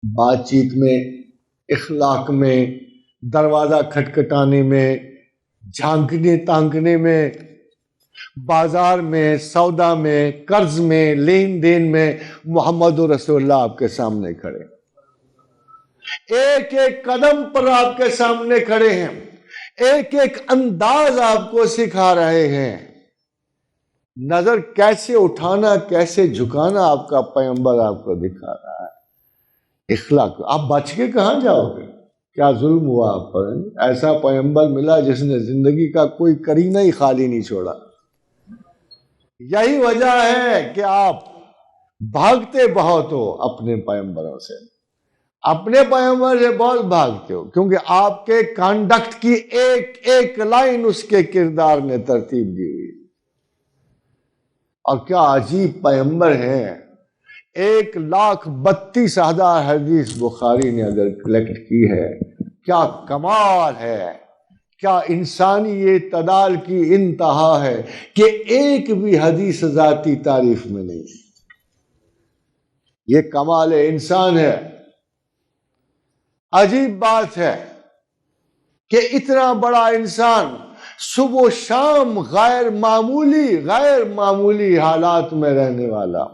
بات چیت میں، اخلاق میں، دروازہ کھٹکھٹانے میں، جھانکنے تانکنے میں، بازار میں، سودا میں، قرض میں، لین دین میں محمد رسول اللہ آپ کے سامنے کھڑے، ایک ایک قدم پر آپ کے سامنے کھڑے ہیں، ایک ایک انداز آپ کو سکھا رہے ہیں، نظر کیسے اٹھانا کیسے جھکانا آپ کا پیغمبر آپ کو دکھا رہا ہے۔ اخلاق، آپ بچ کے کہاں جاؤ گے؟ کیا ظلم ہوا آپ پر؟ ایسا پیغمبر ملا جس نے زندگی کا کوئی کرینہ ہی خالی نہیں چھوڑا۔ یہی وجہ ہے کہ آپ بھاگتے بہت ہو اپنے پیغمبروں سے، اپنے پیغمبر سے بہت بھاگتے ہو، کیونکہ آپ کے کانڈکٹ کی ایک ایک لائن اس کے کردار نے ترتیب دی ہوئی۔ اور کیا عجیب پیغمبر ہے، 1,32,000 حدیث بخاری نے اگر کلیکٹ کی ہے، کیا کمال ہے، کیا انسانی اعتدال کی انتہا ہے کہ ایک بھی حدیث ذاتی تعریف میں نہیں۔ یہ کمال انسان ہے۔ عجیب بات ہے کہ اتنا بڑا انسان صبح و شام غیر معمولی حالات میں رہنے والا،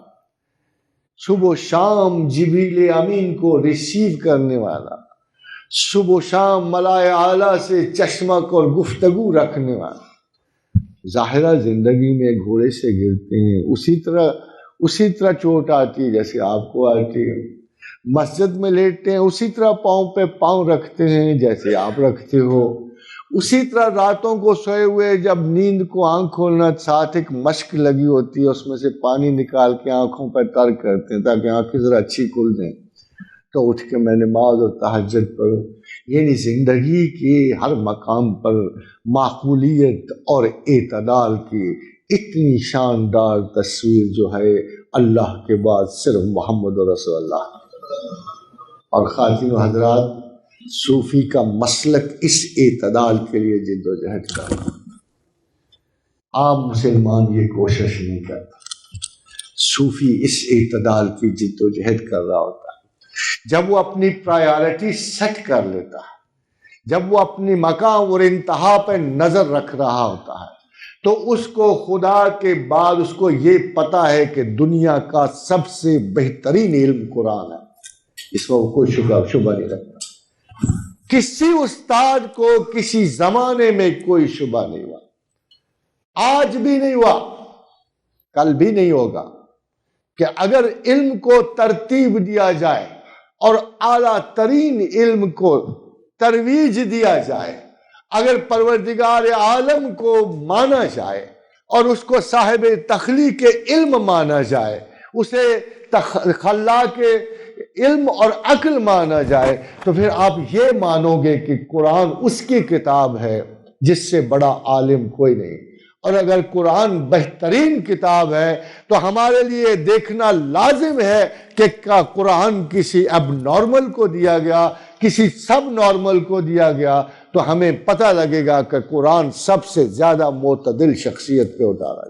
صبح و شام جبریل امین کو ریسیو کرنے والا، صبح و شام ملائے اعلیٰ سے چشمک اور گفتگو رکھنے والا، ظاہرہ زندگی میں گھوڑے سے گرتے ہیں، اسی طرح چوٹ آتی ہے جیسے آپ کو آتی ہے، مسجد میں لیٹتے ہیں اسی طرح پاؤں پہ پاؤں رکھتے ہیں جیسے آپ رکھتے ہو، اسی طرح راتوں کو سوئے ہوئے جب نیند کو آنکھ کھولنا ساتھ ایک مشک لگی ہوتی ہے، اس میں سے پانی نکال کے آنکھوں پہ تر کرتے ہیں تاکہ آنکھیں ذرا اچھی کھل جائیں، تو اٹھ کے میں نماز اور تہجد پڑھوں۔ یعنی زندگی کے ہر مقام پر معقولیت اور اعتدال کی اتنی شاندار تصویر جو ہے اللہ کے بعد صرف محمد رسول اللہ۔ اور خواتین و حضرات، صوفی کا مسلک اس اعتدال کے لیے جد و جہد کرتا ہے۔ عام مسلمان یہ کوشش نہیں کرتا، صوفی اس اعتدال کی جد و جہد کر رہا ہوتا ہے۔ جب وہ اپنی پرائیورٹی سیٹ کر لیتا ہے، جب وہ اپنی مقام اور انتہا پہ نظر رکھ رہا ہوتا ہے، تو اس کو خدا کے بعد اس کو یہ پتا ہے کہ دنیا کا سب سے بہترین علم قرآن ہے، اس میں وہ کوئی شبہ نہیں رکھتا۔ کسی استاد کو کسی زمانے میں کوئی شبہ نہیں ہوا، آج بھی نہیں ہوا، کل بھی نہیں ہوگا، کہ اگر علم کو ترتیب دیا جائے اور اعلیٰ ترین علم کو ترویج دیا جائے، اگر پروردگار عالم کو مانا جائے اور اس کو صاحب تخلیق علم مانا جائے، اسے خلاق علم اور عقل مانا جائے، تو پھر آپ یہ مانو گے کہ قرآن اس کی کتاب ہے جس سے بڑا عالم کوئی نہیں۔ اور اگر قرآن بہترین کتاب ہے تو ہمارے لیے دیکھنا لازم ہے کہ کیا قرآن کسی اب نارمل کو دیا گیا، کسی سب نارمل کو دیا گیا، تو ہمیں پتہ لگے گا کہ قرآن سب سے زیادہ معتدل شخصیت پہ اتارا